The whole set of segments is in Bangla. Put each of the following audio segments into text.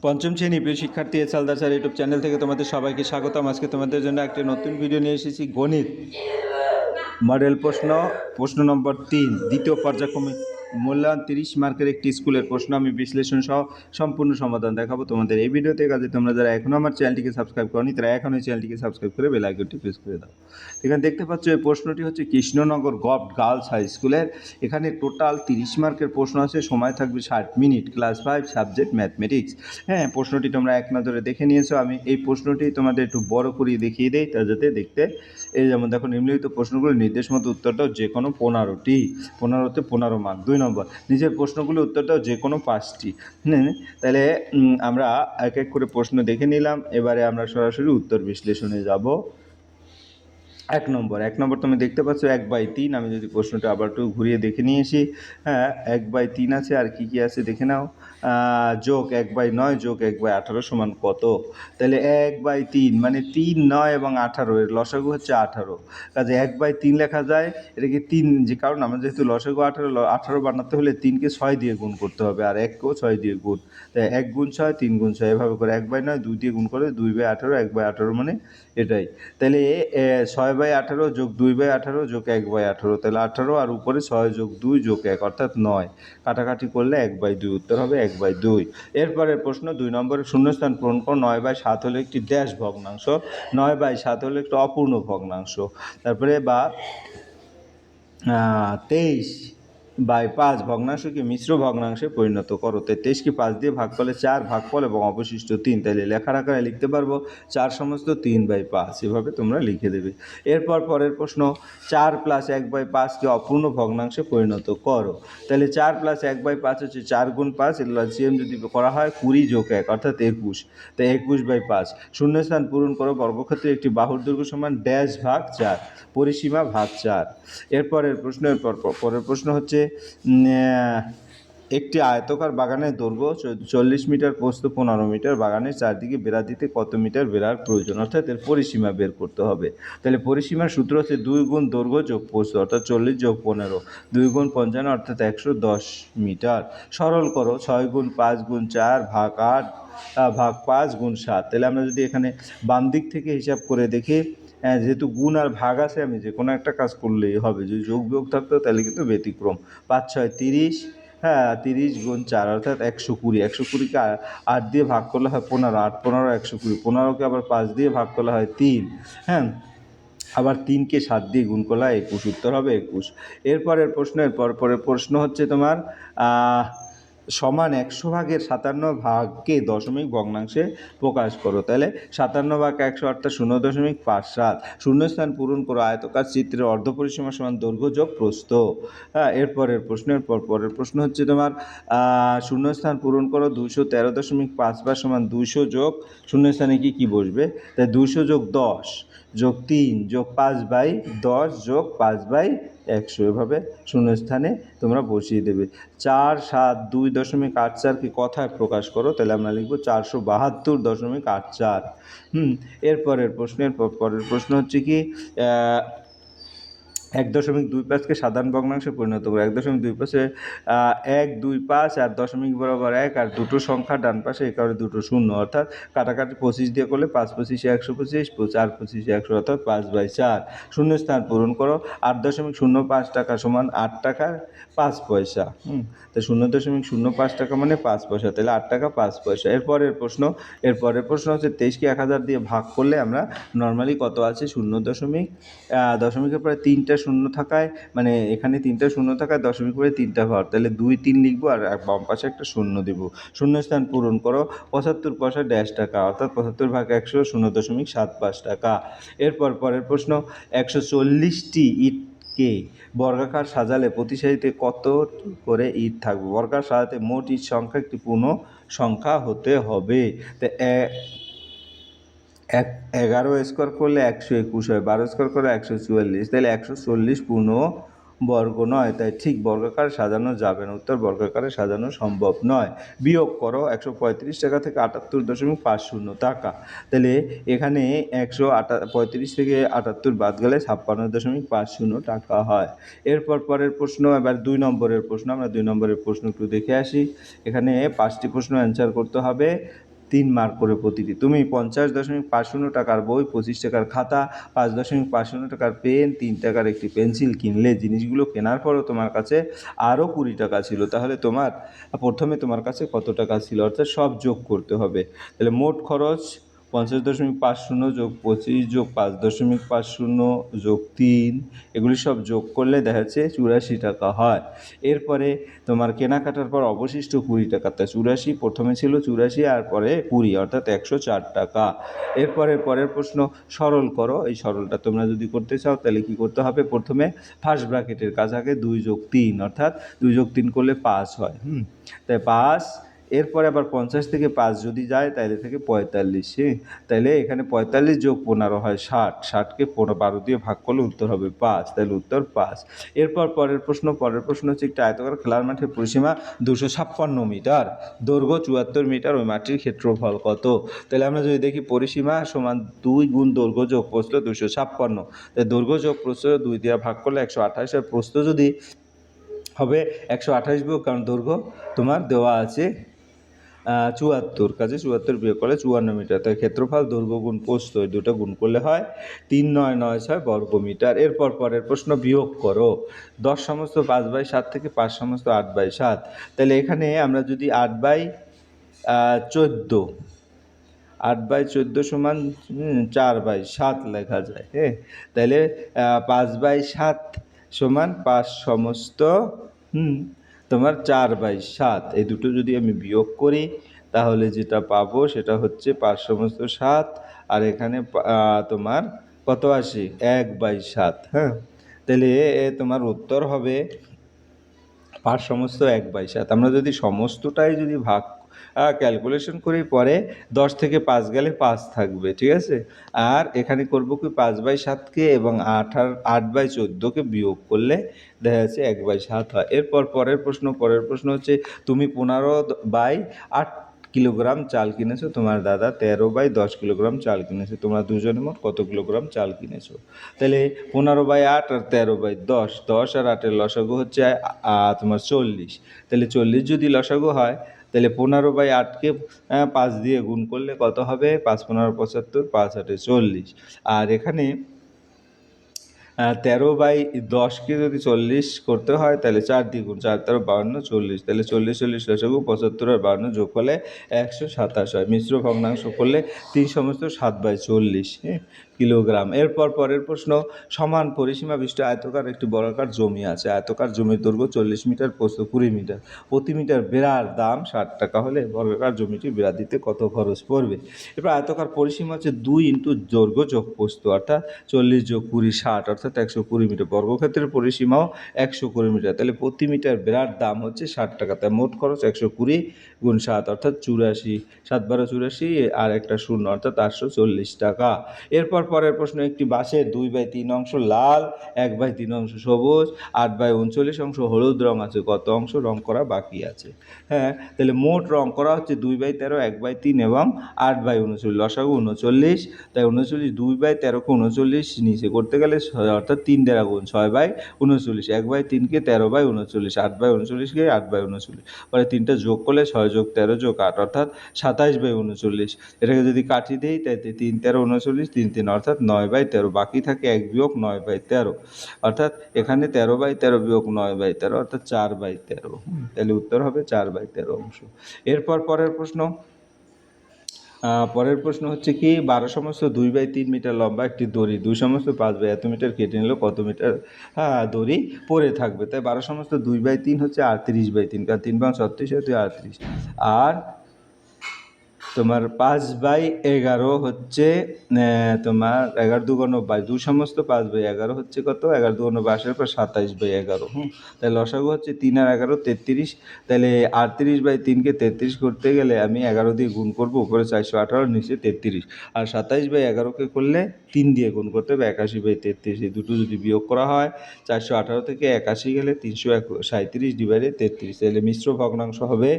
পঞ্চম শ্রেণী প্রিয় শিক্ষার্থী হালদার স্যার ইউটিউব চ্যানেল থেকে তোমাদের সবাইকে স্বাগতম। আজকে তোমাদের জন্য একটি নতুন ভিডিও নিয়ে এসেছি। গণিত মডেল প্রশ্ন নম্বর 3, দ্বিতীয় পর্যায়ক্রমিক মূল্যায়ন 30 মার্কের একটি স্কুলের প্রশ্ন। আমি বিশ্লেষণ সহ সম্পূর্ণ সমাধান দেখাবো তোমাদের এই ভিডিওতে। কাজে তোমরা যারা এখনও আমার চ্যানেলটিকে সাবস্ক্রাইব করনি তারা এখন এই চ্যানেলটিকে সাবস্ক্রাইব করে বেল আইকনটি প্রেস করে দাও। এখানে দেখতে পাচ্ছ এই প্রশ্নটি হচ্ছে কৃষ্ণনগর গভর্নমেন্ট গার্লস হাই স্কুলের। এখানে টোটাল 30 মার্কের প্রশ্ন আছে, সময় থাকবে 60 মিনিট, ক্লাস 5, সাবজেক্ট ম্যাথমেটিক্স। হ্যাঁ, প্রশ্নটি তোমরা এক নজরে দেখে নিয়েছো। আমি এই প্রশ্নটি তোমাদের একটু বড় করিয়ে দেখিয়ে দিই তা যাতে দেখতে। এই যেমন দেখো, নিম্নলিখিত প্রশ্নগুলো নির্দেশ মতো উত্তর দাও যে কোনো 15টি, 15তে 15 মার্ক। 2 নম্বর, নিজের প্রশ্নগুলো উত্তর দাও যে কোনো 5টি। তাহলে আমরা এক এক করে প্রশ্ন দেখে নিলাম। এবারে আমরা সরাসরি উত্তর বিশ্লেষণে যাব। এক নম্বর তুমি দেখতে পাচ্ছ 1/3। আমি যদি প্রশ্নটা আবার একটু ঘুরিয়ে দেখে নিয়েছি, হ্যাঁ 1/3 আছে। আর কি কি আছে দেখে নাও। যোগ 1/9 যোগ 1/18 সমান কত? তাহলে 1/3 মানে 3, 9 এবং 18, এর লসাগু হচ্ছে 18। কাজে 1/3 লেখা যায়। এটাকে 3, যে কারণ আমরা যেহেতু লসাগু 18 বানাতে হলে 3কে 6 দিয়ে গুণ করতে হবে, আর 1কেও 6 দিয়ে গুণ। তাই 1 গুণ 6, 3 গুণ 6, এভাবে করে 1/9 2 দিয়ে গুণ করে 2/18, 1/18 মানে এটাই। তাহলে 6/18 যোগ 2/18 যোগ 1/18, তাহলে 18, আর উপরে 6 যোগ 2 যোগ 1 অর্থাৎ 9। কাটাকাটি করলে 1/2, উত্তর হবে 1/2। এরপরের প্রশ্ন 2 নম্বরের শূন্যস্থান পূরণ করো। 9/7 হলো একটি ড্যাশ ভগ্নাংশ, 9/7 হলো একটি অপূর্ণ ভগ্নাংশ। তারপরে বা 23/5 ভগ্নাংশকে মিশ্র ভগ্নাংশে পরিণত করো। 23কে 5 দিয়ে ভাগ করলে 4 ভাগফল এবং অবশিষ্ট 3। তাহলে লেখার আকারে লিখতে পারবো 4 সমস্ত 3/5, এভাবে তোমরা লিখে দেবে। এরপর পরের প্রশ্ন 4 + 1/5কে অপূর্ণ ভগ্নাংশে পরিণত করো। তাহলে 4 + 1/5 হচ্ছে 4 গুণ 5, এর LCM যদি করা হয় 20 যোগ 1 অর্থাৎ 21। তাই 21/5। শূন্যস্থান পূরণ করো। বর্গক্ষেত্রে একটি বাহুর দৈর্ঘ্য সমান ড্যাশ ভাগ 4, পরিসীমা ভাগ 4। পরের প্রশ্ন হচ্ছে একটি আয়তাকার বাগানের দৈর্ঘ্য 40 মিটার, প্রস্থ 15 মিটার। বাগানের চারদিকে বেড়া দিতে কত মিটার বেড়ার প্রয়োজন? অর্থাৎ এর পরিসীমা বের করতে হবে। তাহলে পরিসীমার সূত্র হচ্ছে 2 গুণ দৈর্ঘ্য যোগ প্রস্থ অর্থাৎ 40 যোগ 15, 2 গুণ 55 অর্থাৎ 110 মিটার। সরল করো। 6 গুণ 5 গুণ 4 ভাগ 8 ভাগ 5 গুণ 7। তাহলে আমরা যদি এখানে বাম দিক থেকে হিসাব করে দেখি, যেহেতু গুণ আর ভাগ আছে, আমি যে কোনো একটা কাজ করলেই হবে। যদি যোগ বিয়োগ থাকতো তাহলে কিন্তু ব্যতিক্রম। 5 6 30, 30 গুণ 4 অর্থাৎ 120। 120কে 8 দিয়ে ভাগ করলে হয় 15, 8 15 120। 15কে আবার 5 দিয়ে ভাগ করলে হয় 3, হ্যাঁ। আবার 3কে 7 দিয়ে গুণ করলে 21, উত্তর হবে 21। এরপরের প্রশ্ন হচ্ছে তোমার সমান 100/57 ভাগকে দশমিক ভগ্নাংশে প্রকাশ করো। তাহলে 57/100 অর্থাৎ 0.57। শূন্যস্থান পূরণ করো। আয়তকার চিত্রের অর্ধপরিসীমা সমান দৈর্ঘ্য যোগ প্রস্থ। হ্যাঁ, পরের প্রশ্ন হচ্ছে তোমার শূন্যস্থান পূরণ করো। 213.5 সমান 200 যোগ শূন্যস্থানে কি বসবে? তাই 200 যোগ 10 যোগ 3 যোগ 5/10 যোগ 5/100, এভাবে শূন্যস্থানে তোমরা বসিয়ে দেবে। 4 7 2.84কে কথায় প্রকাশ করো। তাহলে আমরা লিখব 472.84। পরের প্রশ্ন হচ্ছে কি 1.25কে সাধারণ ভগ্নাংশে পরিণত করো। 1.25 1 2 5 আর দশমিক বরাবর 1 আর দুটো সংখ্যা ডান পাশে, এই কারণে দুটো শূন্য, অর্থাৎ কাটাকাটি 25 দিয়ে করলে 5 25 125, 4 25 100 অর্থাৎ 5/4। শূন্যস্থান পূরণ করো। 8.05 টাকা সমান 8 টাকা 5 পয়সা। তো 0.05 টাকা মানে 5 পয়সা, তাহলে 8 টাকা 5 পয়সা। এরপরের প্রশ্ন হচ্ছে 23কে 1000 দিয়ে ভাগ করলে আমরা নর্মালি কত আছে? 0. দশমিকের পরে 3টা শূন্য থাকায়, মানে এখানে 3টা শূন্য থাকায় দশমিক পরে 3টা ঘর, তাহলে 2 3 লিখবো আর বাম পাশে একটা শূন্য দেবো। শূন্যস্থান পূরণ করো। 75 পয়সা ড্যাশ টাকা অর্থাৎ 75/100 0.75 টাকা। পরের প্রশ্ন 140টি ইটকে বর্গাকার সাজালে প্রতি সারিতে কত করে ইট থাকবে? বর্গাকার সাজাতে মোট ইট সংখ্যা একটি পূর্ণ সংখ্যা হতে হবে। তো 11 স্কোয়ার করলে 121 হয়, 12 স্কোয়ার করলে 144, তাহলে 140 পূর্ণ বর্গ নয়, তাই ঠিক বর্গাকার সাজানো যাবে না। উত্তর বর্গাকারে সাজানো সম্ভব নয়। বিয়োগ করো 135 টাকা থেকে 78.50 টাকা। তাহলে এখানে 135 থেকে 78 বাদ গেলে 56.50 টাকা হয়। এরপর পরের প্রশ্ন, এবার 2 নম্বরের প্রশ্ন। আমরা 2 নম্বরের প্রশ্ন একটু দেখে আসি। এখানে 5টি প্রশ্ন অ্যান্সার করতে হবে, 3 মার্ক করে প্রতিটি। তুমি 50.50 টাকার বই, 25 টাকার খাতা, 5.50 টাকার পেন, 3 টাকার একটি পেন্সিল কিনলে। জিনিসগুলো কেনার পরও তোমার কাছে আরও 20 টাকা ছিল, তাহলে প্রথমে তোমার কাছে কত টাকা ছিল? অর্থাৎ সব যোগ করতে হবে। তাহলে মোট খরচ 50.50 যোগ 25 যোগ 5.50 যোগ 3, এগুলি সব যোগ করলে দেখা যাচ্ছে 84 টাকা হয়। এরপরে তোমার কেনাকাটার পর অবশিষ্ট 20 টাকা, তা 84 প্রথমে ছিল 84 আর পরে 20, অর্থাৎ 104 টাকা। এরপরে পরের প্রশ্ন সরল করো। এই সরলটা তোমরা যদি করতে চাও তাহলে কি করতে হবে? প্রথমে ফার্স্ট ব্র্যাকেটের কাজ আগে 2 যোগ 3, অর্থাৎ 2 যোগ 3 করলে 5 হয়। তাই 5। এরপরে আবার 50 থেকে 5 যদি যায় তাহলে থেকে 45, তাহলে এখানে 45 যোগ 15 হয় 60, 60কে 12 দিয়ে ভাগ করলে উত্তর হবে 5, তাহলে উত্তর 5। এরপর পরের প্রশ্ন হচ্ছে একটি আয়তাকার খেলার মাঠের পরিসীমা 256 মিটার, দৈর্ঘ্য 74 মিটার, ওই মাঠটির ক্ষেত্রফল কত? তাহলে আমরা যদি দেখি পরিসীমা সমান 2 গুণ দৈর্ঘ্য যোগ প্রস্থ 256, তাই দৈর্ঘ্য যোগ প্রস্থ 2 দিয়ে ভাগ করলে 128, আর প্রস্থ যদি হবে 128 বিয়োগ, কারণ দৈর্ঘ্য তোমার দেওয়া আছে 74, কাজে 74 বিয়োগ করলে 54 মিটার। তাই ক্ষেত্রফল দৈর্ঘ্য গুণ প্রস্থ, এই দুটো গুণ করলে হয় 3996 বর্গ মিটার। এরপর পরের প্রশ্ন বিয়োগ করো 10 সমস্ত 5/7 থেকে 5 সমস্ত 8/7। তাহলে এখানে আমরা যদি 8/14, 8/14 সমান 4/7 লেখা যায়। তাহলে 5/7 সমান 5 সমস্ত তোমার 4/7, এই দুটো যদি আমি বিয়োগ করি তাহলে যেটা পাবো সেটা হচ্ছে 5 সমস্ত 7, আর এখানে তোমার কত আসে? 1/7। তাহলে তোমার উত্তর হবে 5 সমস্ত 1/7। আমরা যদি সমস্তটাই যদি ভাগ ক্যালকুলেশন করি, পরে 10 থেকে 5 গেলে 5 থাকবে, ঠিক আছে। আর এখানে করবো কি 5/7কে এবং 8/14কে বিয়োগ করলে দেখা যাচ্ছে 1/7 হয়। এরপর পরের প্রশ্ন হচ্ছে তুমি 15/8 কিলোগ্রাম চাল কিনেছো, তোমার দাদা 13/10 কিলোগ্রাম চাল কিনেছো, তোমরা দুজনে মোট কত কিলোগ্রাম চাল কিনেছো? তাহলে 15/8 আর 13/10, 10 আর 8-এর লসাগু হচ্ছে তোমার 40। তাহলে 40 যদি লসাগু হয় তাহলে 15/8কে 5 দিয়ে গুণ করলে কত হবে? 5×15 = 75, 5×8 = 40। আর এখানে 13/10কে যদি 40 করতে হয় তাহলে 4 দিয়ে গুণ, 4×13 = 52, 40। তাহলে 40 লসাগু 75 আর 52 যোগ করলে 127 হয়। মিশ্র ভগ্নাংশ করলে 3 সমস্ত 7/40 কিলোগ্রাম। এরপর পরের প্রশ্ন, সমান পরিসীমা বিশিষ্ট আয়তকার একটি বর্গাকার জমি আছে। আয়তকার জমির দৈর্ঘ্য 40 মিটার, প্রস্থ 20 মিটার, প্রতি মিটার বেড়ার দাম 60 টাকা হলে বর্গাকার জমিটি বেড়া দিতে কত খরচ পড়বে? এবার আয়তকার পরিসীমা হচ্ছে 2 ইন্টু দৈর্ঘ্য যোগ প্রস্থ, অর্থাৎ 40 যোগ 20 60, অর্থাৎ 120 মিটার। বর্গক্ষেত্রের পরিসীমাও 120 মিটার, তাহলে প্রতি মিটার বেড়ার দাম হচ্ছে 60 টাকা। তাই মোট খরচ 120 গুণ 7, অর্থাৎ 84, 7×12 = 84, আর একটা শূন্য, অর্থাৎ 840 টাকা। এরপর পরের প্রশ্ন, একটি বাসের 2/3 অংশ লাল, 1/3 অংশ সবুজ, 8/39 অংশ হলুদ রং আছে, কত অংশ রং করা বাকি আছে? তাহলে মোট রং করা হচ্ছে 2/13, 1/3 এবং 8/39, লসাগু 39। তাই 39, 2/13কে 39 নিচে করতে গেলে অর্থাৎ 3 দ্বারা গুণ, 6/39, 1/3কে 13/39, 8/39কে 8/39, পরে 3টা যোগ করলে 6 যোগ 13 যোগ 8, অর্থাৎ 27/39। এটাকে যদি কাটি দিই তাই 3 13 39, 3 3, অর্থাৎ 9/13, বাকি থাকে 1 বিয়োগ 9/13, অর্থাৎ এখানে 13/13 বিয়োগ 9/13, অর্থাৎ 4/13। তাহলে উত্তর হবে 4/13 অংশ। এরপর পরের প্রশ্ন হচ্ছে কি, 12 সমস্ত 2/3 মিটার লম্বা একটি দড়ি 2 সমস্ত 5 এত মিটার কেটে নিলে কত মিটার দড়ি পড়ে থাকবে? তাই 12 সমস্ত 2/3 হচ্ছে 38/3, কারণ 3 × 36 হচ্ছে 38, আর তোমার 5/11 হচ্ছে তোমার 11×2 = 22, 2 সমস্ত 5/11 হচ্ছে কত, 11×2 = 22, আসার পর 27/11। তাহলে লসাগু হচ্ছে 3 আর 11 33। তাহলে 38/3-কে 33 করতে গেলে আমি 11 দিয়ে গুণ করবো, উপরে 418, নিচে 33। আর 27/11-কে করলে 3 দিয়ে গুণ করতে হবে, 81/33। এই দুটো যদি বিয়োগ করা হয়, 418 থেকে 81 গেলে 337/33। তাহলে মিশ্র ভগ্নাংশ হবে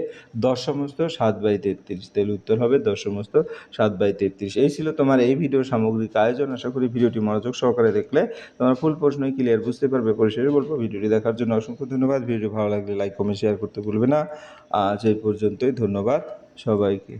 10^7/33। তাহলে উত্তর হবে 10^7/33। এই ছিল তোমার এই ভিডিওর সামগ্রিক আয়োজন। আশা করি ভিডিওটি মনোযোগ সহকারে দেখলে তোমার ফুল প্রশ্নই ক্লিয়ার বুঝতে পারবে। পরিশেষে বলবো, ভিডিওটি দেখার জন্য অসংখ্য ধন্যবাদ। ভিডিও ভালো লাগলে লাইক, কমেন্ট, শেয়ার করতে ভুলবে না। আজ এই পর্যন্তই। ধন্যবাদ সবাইকে।